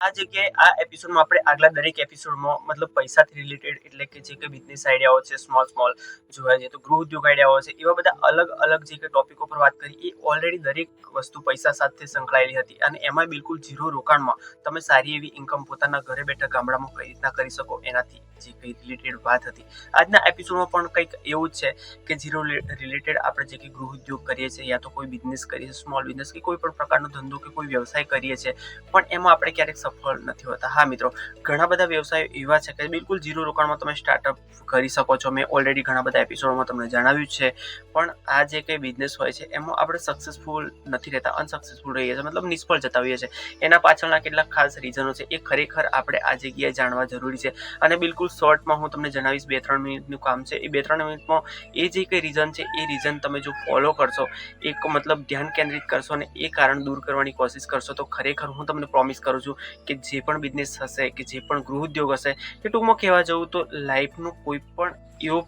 આ જગ્યાએ આ એપિસોડમાં આપણે આગલા દરેક એપિસોડમાં મતલબ પૈસાથી રિલેટેડ એટલે કે જે કે બિઝનેસ આઈડિયાઓ છે, સ્મોલ જોવા જઈએ તો ગૃહ ઉદ્યોગ આઈડિયાઓ છે, એવા બધા અલગ અલગ જે કે ટોપિકો પર વાત કરી એ ઓલરેડી દરેક વસ્તુ પૈસા સાથે સંકળાયેલી હતી અને એમાં બિલકુલ ઝીરો રોકાણમાં તમે સારી એવી ઇન્કમ પોતાના ઘરે બેઠા ગામડામાં કઈ રીતના કરી શકો એનાથી જે કઈ રિલેટેડ વાત હતી. આજના એપિસોડમાં પણ કંઈક એવું જ છે કે ઝીરો રિલેટેડ આપણે જે કે ગૃહ ઉદ્યોગ કરીએ છીએ યા તો કોઈ બિઝનેસ કરીએ છીએ, સ્મોલ બિઝનેસ કે કોઈ પણ પ્રકારનો ધંધો કે કોઈ વ્યવસાય કરીએ છીએ પણ એમાં આપણે ક્યારેક સફળ નથી હોતા. હા મિત્રો, ઘણા બધા વ્યવસાયો એવા છે કે બિલકુલ ઝીરો રોકાણમાં તમે સ્ટાર્ટઅપ કરી શકો છો. મેં ઓલરેડી ઘણા બધા એપિસોડમાં તમને જણાવ્યું છે. પણ આ જે કંઈ બિઝનેસ હોય છે એમાં આપણે સક્સેસફુલ નથી રહેતા, અનસક્સેસફુલ રહીએ છીએ, મતલબ નિષ્ફળ જતા હોઈએ છીએ. એના પાછળના કેટલાક ખાસ રીઝનો છે એ ખરેખર આપણે આ જગ્યાએ જાણવા જરૂરી છે. અને બિલકુલ શોર્ટમાં હું તમને જણાવીશ, 2-3 મિનિટનું કામ છે. એ 2-3 મિનિટમાં એ જે કંઈ રીઝન છે એ રીઝન તમે જો ફોલો કરશો, એક મતલબ ધ્યાન કેન્દ્રિત કરશો અને એ કારણ દૂર કરવાની કોશિશ કરશો તો ખરેખર હું તમને પ્રોમિસ કરું છું કે જે પણ બિઝનેસ હશે કે જે પણ ગૃહ ઉદ્યોગ હશે કે ટૂંકમાં કહેવા જવું તો લાઈફનો કોઈ પણ એવો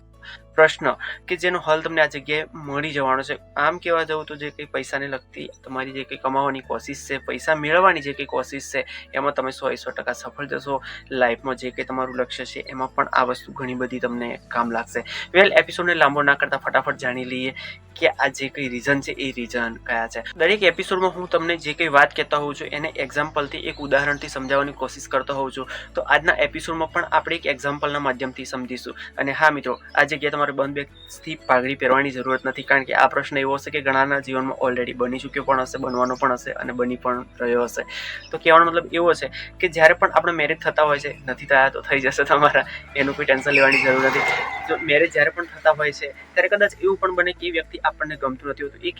પ્રશ્ન કે જેનો હલ તમને આ જગ્યાએ મળી જવાનો છે. આમ કહેવા જવું તો જે કંઈ પૈસાને લગતી તમારી જે કંઈ કમાવાની કોશિશ છે, પૈસા મેળવવાની જે કંઈ કોશિશ છે એમાં તમે 100% સફળ જશો. લાઈફમાં જે કંઈ તમારું લક્ષ્ય છે એમાં પણ આ વસ્તુ ઘણી બધી તમને કામ લાગશે. વેલ, એપિસોડને લાંબો ના કરતા ફટાફટ જાણી લઈએ કે આ જે કંઈ રીઝન છે એ રીઝન કયા છે. દરેક એપિસોડમાં હું તમને જે કંઈ વાત કહેતા હોઉં છું એને એક્ઝામ્પલથી, એક ઉદાહરણથી સમજાવવાની કોશિશ કરતો હોઉં છું. તો આજના એપિસોડમાં પણ આપણે એક એક્ઝામ્પલના માધ્યમથી સમજીશું. અને હા મિત્રો, આ જગ્યાએ તમારે બંધબેસથી પાઘડી પહેરવાની જરૂરત નથી, કારણ કે આ પ્રશ્ન એવો હશે કે ઘણાના જીવનમાં ઓલરેડી બની ચૂક્યો પણ હશે, બનવાનો પણ હશે અને બની પણ રહ્યો હશે. તો કહેવાનો મતલબ એવો છે કે જ્યારે પણ આપણે મેરેજ થતા હોય છે, નથી થયા તો થઈ જશે તમારા, એનું કોઈ ટેન્શન લેવાની જરૂર નથી. જો મેરેજ જ્યારે પણ થતા હોય છે ત્યારે કદાચ એવું પણ બને કે એ વ્યક્તિ આપણને ગમતું નથી હોતું. એક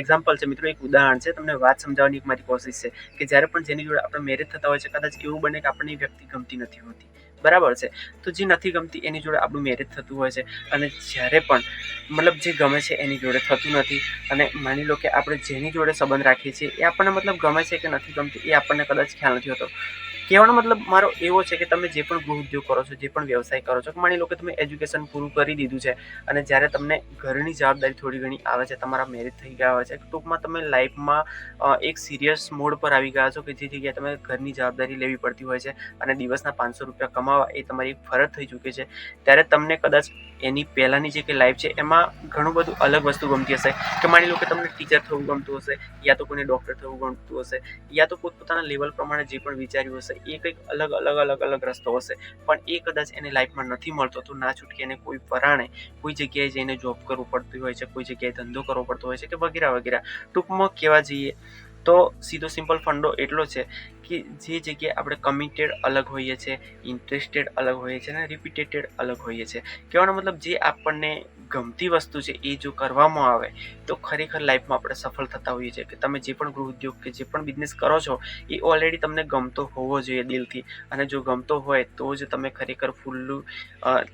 એક્ઝામ્પલ છે મિત્રો, એક ઉદાહરણ છે, તમને વાત સમજાવવાની એક મારી કોશિશ છે કે જ્યારે પણ જેની જોડે આપણે મેરેજ થતા હોય છે કદાચ એવું બને કે આપણને એ વ્યક્તિ ગમતી નથી હોતી, બરાબર છે. તો જે નથી ગમતી એની જોડે આપણું મેરેજ થતું હોય છે અને જ્યારે પણ મતલબ જે ગમે છે એની જોડે થતું નથી અને માની લો કે આપણે જેની જોડે સંબંધ રાખીએ છીએ એ આપણને મતલબ ગમે છે કે નથી ગમતી એ આપણને કદાચ ખ્યાલ નથી હોતો. કહેવાનો મતલબ મારો એવો છે કે તમે જે પણ ગૃહ ઉદ્યોગ કરો છો, જે પણ વ્યવસાય કરો છો, માની લો કે તમે એજ્યુકેશન પૂરું કરી દીધું છે અને જ્યારે તમને ઘરની જવાબદારી થોડી ઘણી આવે છે, તમારા મેરેજ થઈ ગયા હોય છે, ટૂંકમાં તમે લાઈફમાં એક સિરિયસ મોડ પર આવી ગયા છો કે જે જગ્યાએ તમે ઘરની જવાબદારી લેવી પડતી હોય છે અને દિવસના 500 રૂપિયા કમાવા એ તમારી એક ફરજ થઈ ચૂકી છે. ત્યારે તમને કદાચ એની પહેલાંની જે કંઈ લાઈફ છે એમાં ઘણું બધું અલગ વસ્તુ ગમતી હશે કે માની લો કે તમને ટીચર થવું ગમતું હશે, યા તો કોઈને ડૉક્ટર થવું ગમતું હશે, યા તો પોતપોતાના લેવલ પ્રમાણે જે પણ વિચાર્યું હશે એ કંઈક અલગ રસ્તો હશે. પણ એ કદાચ એને લાઈફમાં નથી મળતો તો ના છૂટકે એને કોઈ પરાણે કોઈ જગ્યાએ જઈને જોબ કરવું પડતું હોય છે, કોઈ જગ્યાએ ધંધો કરવો પડતો હોય છે કે વગેરે વગેરે. ટૂંકમાં કહેવા જઈએ તો સીધો સિમ્પલ ફંડો એટલો છે કે જે જગ્યાએ આપણે કમિટેડ અલગ હોઈએ છીએ, ઇન્ટરેસ્ટેડ અલગ હોઈએ છીએ અને રિપીટેટેડ અલગ હોઈએ છીએ. કહેવાનો મતલબ જે આપણને ગમતી વસ્તુ છે એ જો કરવામાં આવે તો ખરેખર લાઈફમાં આપણે સફળ થતા હોઈએ છીએ. કે તમે જે પણ ગૃહ ઉદ્યોગ કે જે પણ બિઝનેસ કરો છો એ ઓલરેડી તમને ગમતો હોવો જોઈએ દિલથી, અને જો ગમતો હોય તો જ તમે ખરેખર ફૂલ્લું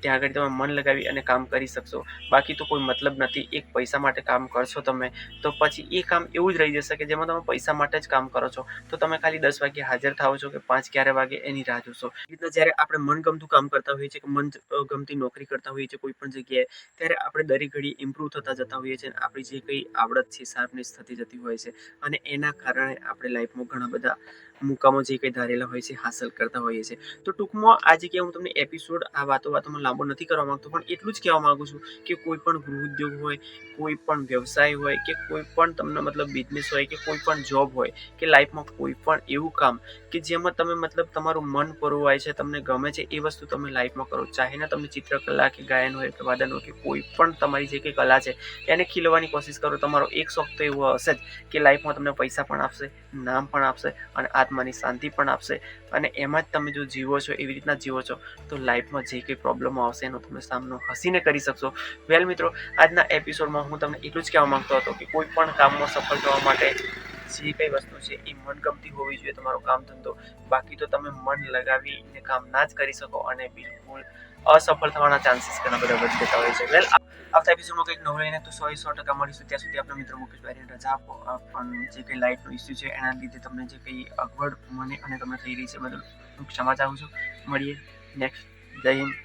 ત્યાં આગળ તમે મન લગાવી અને કામ કરી શકશો. બાકી તો કોઈ મતલબ નથી. એક પૈસા માટે કામ કરશો તમે તો પછી એ કામ એવું જ રહી જશે કે જેમાં તમે પૈસા માટે જ કામ કરો છો. તો તમે ખાલી 10 વાગે હાજર થાઓ છો કે 5 ક્યારે વાગે એની રાહ જોશો. એટલે જ્યારે આપણે મનગમતું કામ કરતા હોઈએ છીએ કે મનગમતી નોકરી કરતા હોઈએ છીએ કોઈ પણ જગ્યાએ, ત્યારે આપણે દરેક ઘડી ઇમ્પ્રૂવ થતા જતા હોઈએ છીએ અને આપણી જે કંઈ આવડત છે, શાર્પનેસ થતી જતી હોય છે અને એના કારણે આપણે લાઈફમાં ઘણા બધા મુકામો જે કંઈ ધારેલા હોય છે હાંસલ કરતા હોઈએ છીએ. તો ટૂંકમાં આ જગ્યાએ હું તમને એપિસોડ આ વાતોમાં લાંબો નથી કરવા માંગતો, પણ એટલું જ કહેવા માંગુ છું કે કોઈ પણ ગૃહ ઉદ્યોગ હોય, કોઈ પણ વ્યવસાય હોય કે કોઈ પણ તમને મતલબ બિઝનેસ હોય કે કોઈ પણ જોબ હોય કે લાઈફમાં કોઈ પણ એવું કામ કે જેમાં તમે મતલબ તમારું મન પરોવાય છે, તમને ગમે છે એ વસ્તુ તમે લાઈફમાં કરો. ચાહે ને તમે ચિત્રકલા કે ગાયન હોય કે વાદન હોય કે કોઈ પણ તમારી જે કંઈ કલા છે એને ખીલવાની કોશિશ કરો. તમારો એક શોખ તો એવો હશે જ કે લાઈફમાં તમને પૈસા પણ આપશે, નામ પણ આપશે અને આત્માની શાંતિ પણ આપશે. અને એમાં જ તમે જો જીવો છો, એવી રીતના જીવો છો તો લાઈફમાં જે કંઈ પ્રોબ્લેમો આવશે એનો તમે સામનો હસીને કરી શકશો. વેલ મિત્રો, આજના એપિસોડમાં હું તમને એટલું જ કહેવા માંગતો હતો કે કોઈ પણ કામમાં સફળ થવા માટે જે કંઈ વસ્તુ છે એ મનગમતી હોવી જોઈએ તમારો કામ ધંધો. બાકી તો તમે મન લગાવીને કામ ના જ કરી શકો અને બિલકુલ અસફળ થવાના ચાન્સીસ ઘણા બધા વધી જતા હોય છે. વેલ, આવતા એપિસોડમાં કંઈક નવું લઈને તો 100% મળીશું. ત્યાં સુધી આપણા મિત્રો મુકેશભાઈને રજા આપો. પણ જે કંઈ લાઈફનો ઇસ્યુ છે એના લીધે તમને જે કંઈ અગવડ મને અને તમને થઈ રહી છે બદલ હું ક્ષમા ચાહું છું. મળીએ નેક્સ્ટ. જય હિન્દ.